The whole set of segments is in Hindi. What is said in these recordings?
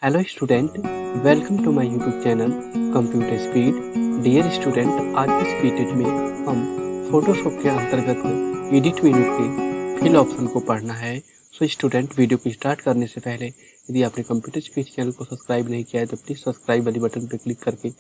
Hello student, welcome to my YouTube channel computer speed. Dear student, आज इस वीडियो में हम फोटोशॉप के अंतर्गत एडिट मेनू के फिल ऑप्शन को पढ़ना है। सो स्टूडेंट, वीडियो को स्टार्ट करने से पहले यदि आपने कंप्यूटर स्पीड चैनल को सब्सक्राइब नहीं किया है तो प्लीज़ सब्सक्राइब वाली बटन पर क्लिक करके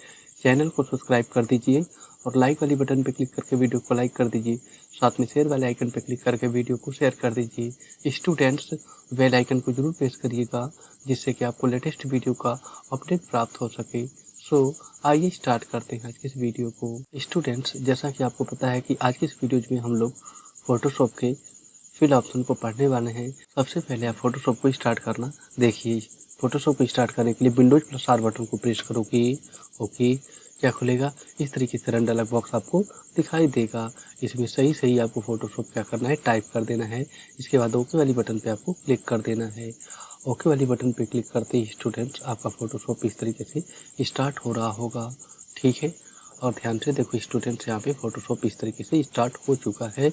चैनल को सब्सक्राइब कर दीजिए और लाइक वाली बटन पर क्लिक करके वीडियो को लाइक कर दीजिए। साथ में शेयर वाले आइकन पर क्लिक करके वीडियो को शेयर कर दीजिए। स्टूडेंट्स, बेल आइकन को जरूर प्रेस करिएगा जिससे कि आपको लेटेस्ट वीडियो का अपडेट प्राप्त हो सके। सो आइए स्टार्ट करते हैं आज की इस वीडियो को। स्टूडेंट्स, जैसा कि आपको पता है कि आज की इस वीडियो में हम लोग फोटोशॉप के फिल ऑप्शन को पढ़ने वाले हैं। सबसे पहले आप फोटोशॉप को स्टार्ट करना देखिए। फोटोशॉप को स्टार्ट करने के लिए विंडोज प्लस आर बटन को प्रेस करोगे। ओके, क्या खुलेगा? इस तरीके से रन डायलॉग बॉक्स आपको दिखाई देगा। इसमें सही सही आपको फोटोशॉप क्या करना है, टाइप कर देना है। इसके बाद ओके वाली बटन पे आपको क्लिक कर देना है। ओके वाली बटन पे क्लिक करते ही स्टूडेंट्स आपका फोटोशॉप इस तरीके से स्टार्ट हो रहा होगा। ठीक है, और ध्यान से देखो स्टूडेंट्स, यहाँ पे फोटोशॉप इस तरीके से स्टार्ट हो चुका है।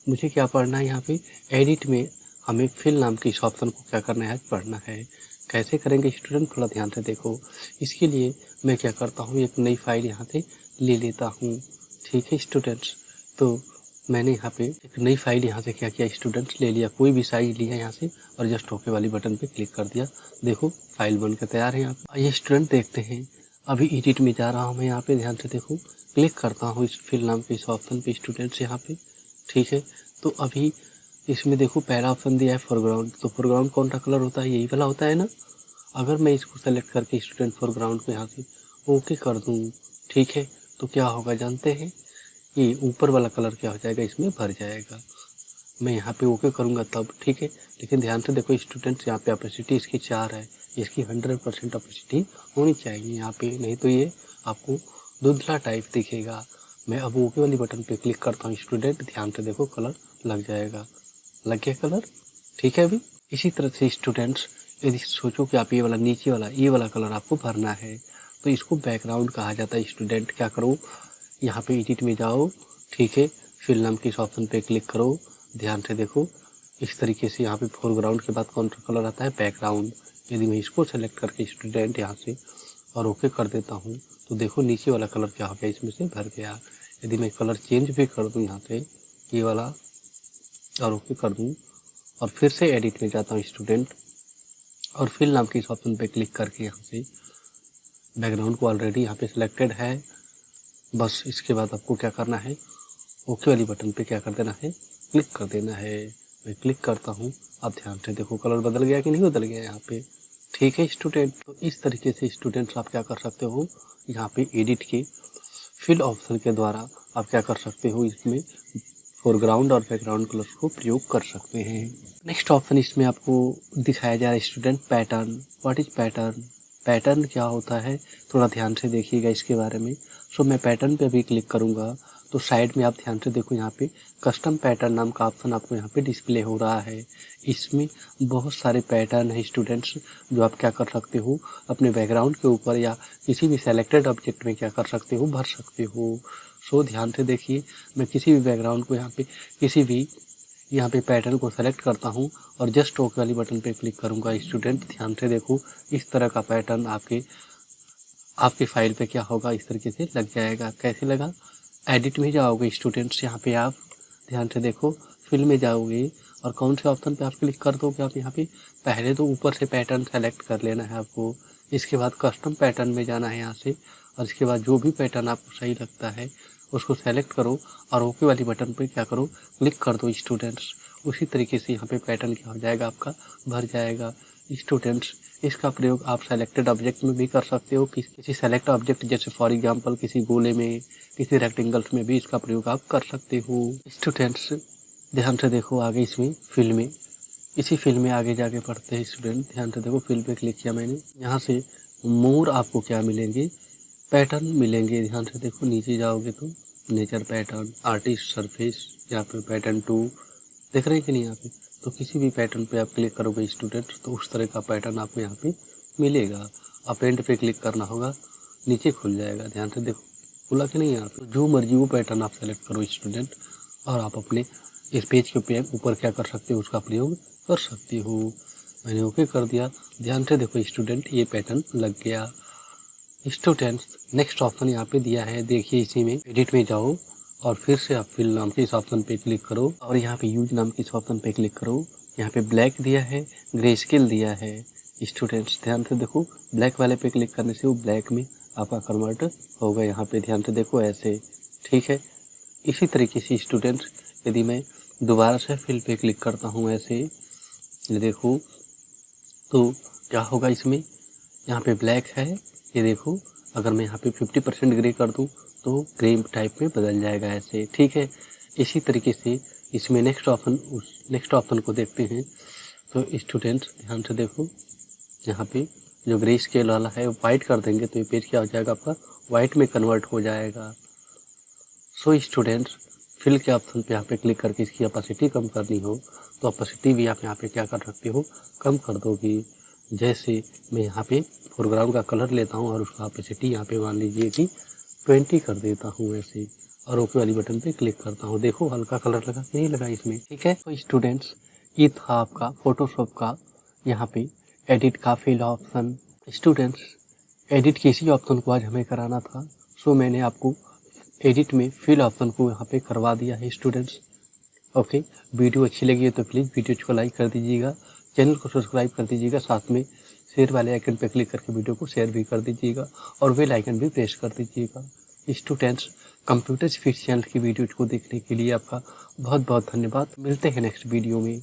मुझे क्या पढ़ना है यहाँ पे? एडिट में हमें फिल नाम के इस ऑप्शन को क्या करना है, पढ़ना है। कैसे करेंगे स्टूडेंट, थोड़ा ध्यान से देखो। इसके लिए मैं क्या करता हूँ, एक नई फाइल यहाँ से ले लेता हूँ। ठीक है स्टूडेंट्स, तो मैंने यहाँ पे एक नई फाइल यहाँ से क्या किया स्टूडेंट्स, ले लिया, कोई भी साइज लिया यहाँ से और जस्ट ओके वाली बटन पे क्लिक कर दिया। देखो फाइल बनकर तैयार है यहाँ पे। आइए स्टूडेंट देखते हैं। अभी एडिट में जा रहा हूँ मैं, यहाँ पे ध्यान से देखो, क्लिक करता हूँ इस फिल नाम के इस ऑप्शन पे स्टूडेंट्स यहाँ पे। ठीक है, तो अभी इसमें देखो पहला ऑप्शन दिया है फोरग्राउंड। तो फोरग्राउंड कौन सा कलर होता है? यही वाला होता है ना। अगर मैं इसको सेलेक्ट करके स्टूडेंट फोरग्राउंड को यहाँ से ओके कर दूँ, ठीक है, तो क्या होगा जानते हैं? ये ऊपर वाला कलर क्या हो जाएगा, इसमें भर जाएगा। मैं यहाँ पे ओके करूँगा तब, ठीक है। लेकिन ध्यान से देखो स्टूडेंट्स, यहाँ पे ऑपेसिटी इसकी 4 है। इसकी 100% ऑपेसिटी होनी चाहिए यहाँ पे, नहीं तो ये आपको धुंधला टाइप दिखेगा। मैं अब ओके वाली बटन पे क्लिक करता हूँ स्टूडेंट, ध्यान से देखो कलर लग जाएगा। लग गया कलर, ठीक है। अभी इसी तरह से स्टूडेंट्स, यदि सोचो कि आप ये वाला नीचे वाला ये वाला कलर आपको भरना है तो इसको बैकग्राउंड कहा जाता है स्टूडेंट। क्या करो, यहाँ पे एडिट में जाओ, ठीक है, फिल नाम के इस ऑप्शन पे क्लिक करो। ध्यान से देखो इस तरीके से यहाँ पे फोरग्राउंड के बाद कौन सा कलर आता है, बैकग्राउंड। यदि मैं इसको सेलेक्ट करके स्टूडेंट यहाँ से और ओके कर देता हूँ तो देखो नीचे वाला कलर क्या हो गया, इसमें से भर गया। यदि मैं कलर चेंज भी कर दूँ यहाँ से ये वाला और ओके कर दूँ और फिर से एडिट में जाता हूँ स्टूडेंट और फिल नाम के इस ऑप्शन पे क्लिक करके यहाँ से बैकग्राउंड को ऑलरेडी यहाँ पे सिलेक्टेड है। बस इसके बाद आपको क्या करना है, ओके वाली बटन पे क्या कर देना है, क्लिक कर देना है। मैं क्लिक करता हूँ, अब ध्यान से देखो कलर बदल गया कि नहीं बदल गया यहाँ पे। ठीक है स्टूडेंट, तो इस तरीके से स्टूडेंट्स आप क्या कर सकते हो, यहाँ पे एडिट के फिल ऑप्शन के द्वारा आप क्या कर सकते हो, इसमें फोरग्राउंड और बैकग्राउंड कलर्स को प्रयोग कर सकते हैं। नेक्स्ट ऑप्शन इसमें आपको दिखाया जा रहा है student pattern. What is pattern? Pattern क्या होता है, थोड़ा ध्यान से देखिएगा इसके बारे में। सो मैं पैटर्न पे भी क्लिक करूंगा तो साइड में आप ध्यान से देखो, यहाँ पे कस्टम पैटर्न नाम का ऑप्शन आपको यहाँ पे डिस्प्ले हो रहा है। इसमें बहुत सारे पैटर्न है स्टूडेंट्स, जो आप क्या कर सकते हो, अपने बैकग्राउंड के ऊपर या किसी भी सेलेक्टेड ऑब्जेक्ट में क्या कर सकते हो, भर सकते हो। सो ध्यान से देखिए, मैं किसी भी बैकग्राउंड को यहाँ पे किसी भी यहाँ पे पैटर्न को सेलेक्ट करता हूँ और जस्ट ओके वाली बटन पे क्लिक करूँगा स्टूडेंट। ध्यान से देखो इस तरह का पैटर्न आपके फाइल पे क्या होगा, इस तरीके से लग जाएगा। कैसे लगा? एडिट में जाओगे स्टूडेंट्स, यहाँ पे आप ध्यान से देखो, फिल में जाओगे और कौन से ऑप्शन पे आप क्लिक कर दोगे, आप यहाँ पे पहले तो ऊपर से पैटर्न सेलेक्ट कर लेना है आपको। इसके बाद कस्टम पैटर्न में जाना है यहाँ से और इसके बाद जो भी पैटर्न आपको सही लगता है उसको सेलेक्ट करो और ओके वाली बटन पे क्या करो, क्लिक कर दो स्टूडेंट्स। उसी तरीके से यहाँ पे पैटर्न क्या हो जाएगा, आपका भर जाएगा स्टूडेंट्स। इसका प्रयोग आप सेलेक्टेड ऑब्जेक्ट में भी कर सकते हो, किसी सेलेक्ट ऑब्जेक्ट जैसे फॉर एग्जांपल किसी गोले में, किसी रेक्टेंगल्स में भी इसका प्रयोग आप कर सकते हो। स्टूडेंट्स ध्यान से देखो, आगे इसमें फिल में, इसी फिल में आगे जाके पढ़ते हैं स्टूडेंट। ध्यान से देखो, फिल पे क्लिक किया मैंने, यहाँ से मोर आपको क्या मिलेंगे, पैटर्न मिलेंगे। ध्यान से देखो, नीचे जाओगे तो नेचर पैटर्न, आर्टिस्ट सरफेस, यहाँ पे पैटर्न 2 देख रहे हैं कि नहीं यहाँ पे। तो किसी भी पैटर्न पे आप क्लिक करोगे स्टूडेंट तो उस तरह का पैटर्न आपको यहाँ पे मिलेगा। आप एंड पे क्लिक करना होगा, नीचे खुल जाएगा। ध्यान से देखो, खुला कि नहीं यहाँ पे। जो मर्जी वो पैटर्न आप सेलेक्ट करो स्टूडेंट और आप अपने इस पेज के ऊपर क्या कर सकते हो, उसका प्रयोग कर सकते हो। मैंने ओके कर दिया। ध्यान से देखो स्टूडेंट, ये पैटर्न लग गया। स्टूडेंट्स, नेक्स्ट ऑप्शन यहाँ पे दिया है, देखिए इसी में एडिट में जाओ और फिर से आप फिल नाम के इस ऑप्शन पे क्लिक करो और यहाँ पे यूज नाम के इस ऑप्शन पे क्लिक करो। यहाँ पे ब्लैक दिया है, ग्रे स्केल दिया है। स्टूडेंट्स ध्यान से देखो, ब्लैक वाले पे क्लिक करने से वो ब्लैक में आपका कन्वर्ट होगा। यहाँ पे ध्यान से देखो ऐसे, ठीक है। इसी तरीके से स्टूडेंट्स, यदि मैं दोबारा से फिल पे क्लिक करता हूँ ऐसे, ये देखो तो क्या होगा इसमें, यहाँ पे ब्लैक है, ये देखो अगर मैं यहाँ पे 50% ग्रे कर दूँ तो ग्रे टाइप में बदल जाएगा ऐसे, ठीक है। इसी तरीके से इसमें नेक्स्ट ऑप्शन को देखते हैं। तो स्टूडेंट्स ध्यान से देखो, यहाँ पे जो ग्रे स्केल वाला है वो वाइट कर देंगे तो ये पेज क्या हो जाएगा आपका, वाइट में कन्वर्ट हो जाएगा। सो स्टूडेंट्स, फिल के ऑप्शन पे यहाँ पे क्लिक करके इसकी ऑपेसिटी कम करनी हो तो ऑपेसिटी भी आप यहाँ पे क्या कर सकते हो, कम कर दोगे। जैसे मैं यहाँ पे फोरग्राउंड का कलर लेता हूँ और उसका ऑपेसिटी यहाँ पे मान लीजिए कि 20 कर देता हूँ ऐसे, और ओके वाली बटन पे क्लिक करता हूँ। देखो हल्का कलर लगा कि नहीं लगा इसमें, ठीक है। तो स्टूडेंट्स, ये था आपका फोटोशॉप का यहाँ पे एडिट का फिल ऑप्शन। स्टूडेंट्स, एडिट के इसी ऑप्शन को आज हमें कराना था, सो मैंने आपको एडिट में फिल ऑप्शन को यहाँ पे करवा दिया है स्टूडेंट्स। ओके, वीडियो अच्छी लगी है तो प्लीज़ वीडियो को लाइक कर दीजिएगा, चैनल को सब्सक्राइब कर दीजिएगा, साथ में शेयर वाले आइकन पर क्लिक करके वीडियो को शेयर भी कर दीजिएगा और बेल आइकन भी प्रेस कर दीजिएगा। स्टूडेंट्स, कंप्यूटर स्पीड चैनल की वीडियो को देखने के लिए आपका बहुत बहुत धन्यवाद। मिलते हैं नेक्स्ट वीडियो में।